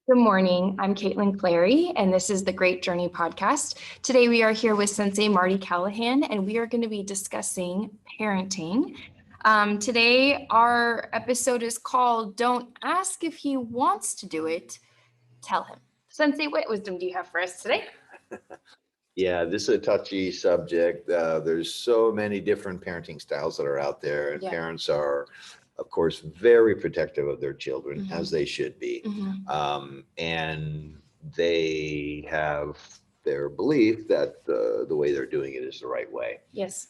Good morning. I'm Caitlin Clary, and this is the Great Journey podcast. Today, we are here with Sensei Marty Callahan, and we are going to be discussing parenting. Today, our episode is called Don't Ask If He Wants to Do It, Tell Him. Sensei, what wisdom do you have for us today? Yeah, this is a touchy subject. There's so many different parenting styles that are out there, and parents are, of course, very protective of their children, as they should be. And they have their belief that the way they're doing it is the right way. Yes.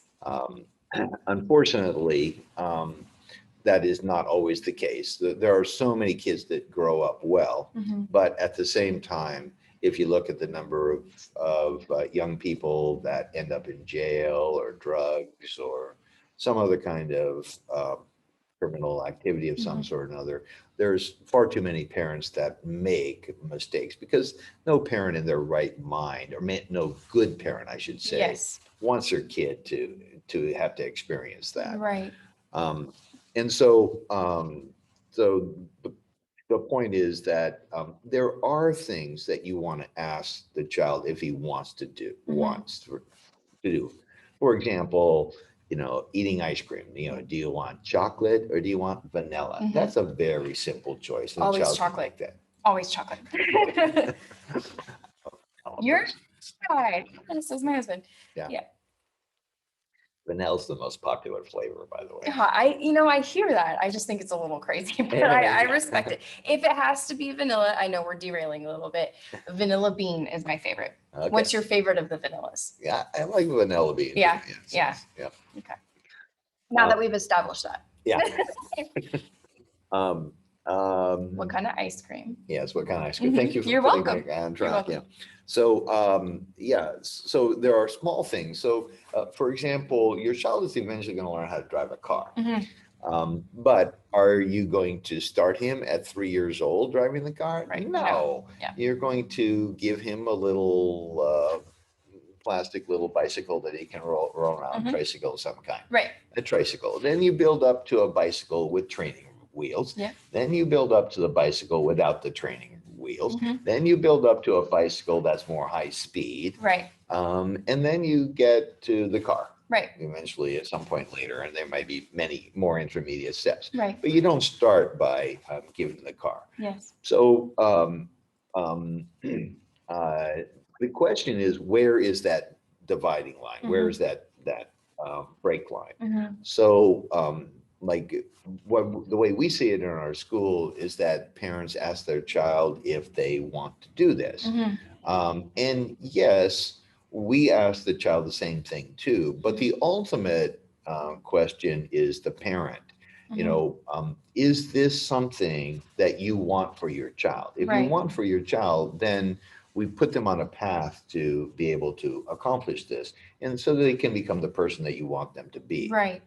Unfortunately, that is not always the case. There are so many kids that grow up well, but at the same time, if you look at the number of young people that end up in jail or drugs or some other kind of criminal activity of some sort or another, there's far too many parents that make mistakes because no parent in their right mind, or no good parent, I should say, wants their kid to have to experience that. Right. And so, the point is that there are things that you want to ask the child if he wants to do. For example, eating ice cream. Do you want chocolate or do you want vanilla? That's a very simple choice. And Always chocolate. Like that. Always chocolate. You're right. This is my husband. Yeah. Vanilla's the most popular flavor, by the way. I hear that. I just think it's a little crazy, but I respect it. If it has to be vanilla, I know we're derailing a little bit. Vanilla bean is my favorite. Okay. What's your favorite of the vanillas? Yeah, I like vanilla bean. Yeah. Okay. Now that we've established that. Yeah. What kind of ice cream? Yes, what kind of ice cream? Thank you for You're welcome. On track. Yeah. So so there are small things. So for example, your child is eventually going to learn how to drive a car. But are you going to start him at 3 years old driving the car? Right. No. Yeah. You're going to give him a little plastic little bicycle that he can roll around, tricycle of some kind. Right. A tricycle. Then you build up to a bicycle with training wheels. Yeah. Then you build up to the bicycle without the training wheels. Then you build up to a bicycle that's more high speed. Right. And then you get to the car. Right. Eventually at some point later, and there might be many more intermediate steps. Right. But you don't start by giving the car. Yes. So the question is, where is that dividing line? Where is that break line? So the way we see it in our school is that parents ask their child if they want to do this. And yes, we ask the child the same thing too, but the ultimate question is the parent. Is this something that you want for your child? If you want for your child, then we put them on a path to be able to accomplish this, and so that they can become the person that you want them to be. Right.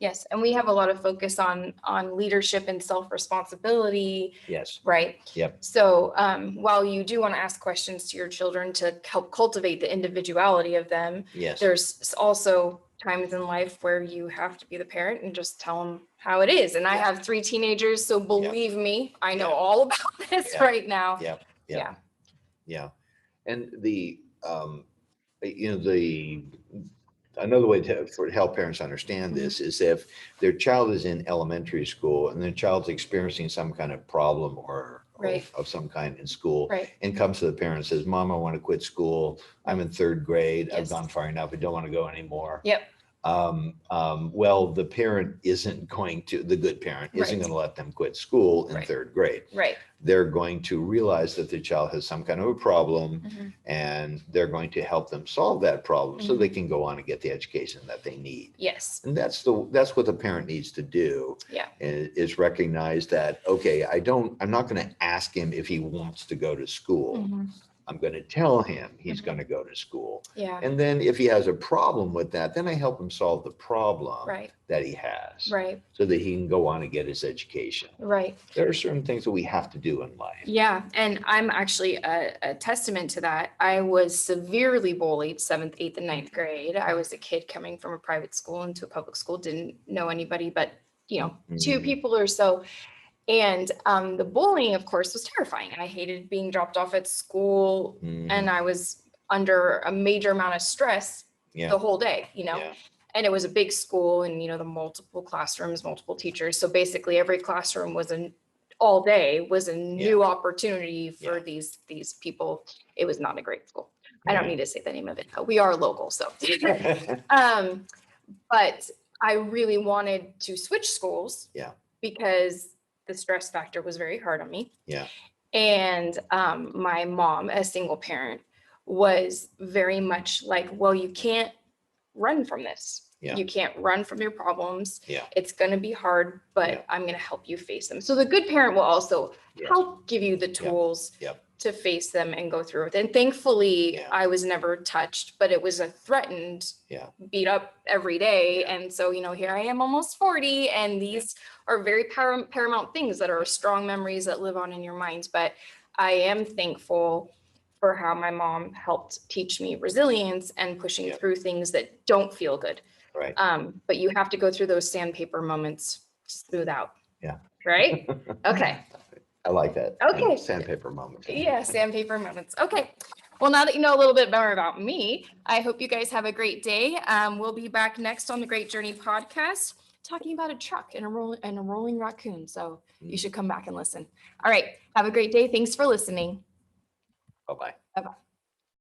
Yes, and we have a lot of focus on leadership and self-responsibility. Yes. Right. Yep. So while you do want to ask questions to your children to help cultivate the individuality of them, there's also times in life where you have to be the parent and just tell them how it is. And I have 3 teenagers, so believe me, I know all about this right now. Yeah. And another way to help parents understand this is if their child is in elementary school and their child's experiencing some kind of problem or of some kind in school, and comes to the parent and says, "Mom, I want to quit school. I'm in 3rd grade. I've gone far enough. I don't want to go anymore." Yep. Well, the parent isn't going to, the good parent isn't going to let them quit school in 3rd grade. Right. They're going to realize that the child has some kind of a problem, and they're going to help them solve that problem so they can go on and get the education that they need. Yes. And that's what the parent needs to do. Yeah. Is recognize that, okay, I'm not going to ask him if he wants to go to school. I'm going to tell him he's going to go to school. Yeah. And then if he has a problem with that, then I help him solve the problem that he has. Right. So that he can go on and get his education. Right. There are certain things that we have to do in life. Yeah. And I'm actually a testament to that. I was severely bullied 7th, 8th, and 9th grade. I was a kid coming from a private school into a public school, didn't know anybody but, 2 people or so. And the bullying, of course, was terrifying. I hated being dropped off at school, and I was under a major amount of stress the whole day, and it was a big school, and, the multiple classrooms, multiple teachers. So basically every classroom was all day was a new opportunity for these people. It was not a great school. I don't need to say the name of it, though. We are local, so. But I really wanted to switch schools because the stress factor was very hard on me. And my mom, a single parent, was very much like, well, you can't run from this. You can't run from your problems. It's going to be hard, but I'm going to help you face them. So the good parent will also help give you the tools to face them and go through it. And thankfully, I was never touched, but it was a threatened, beat up every day. And so, here I am almost 40, and these are very paramount things that are strong memories that live on in your minds. But I am thankful for how my mom helped teach me resilience and pushing through things that don't feel good. Right. But you have to go through those sandpaper moments smooth out. Right? Okay. I like that. Okay. Sandpaper moments. Yeah, sandpaper moments. Okay. Well, now that you know a little bit more about me, I hope you guys have a great day. We'll be back next on the Great Journey podcast talking about a truck and a rolling raccoon. So you should come back and listen. All right. Have a great day. Thanks for listening. Bye-bye. Bye-bye.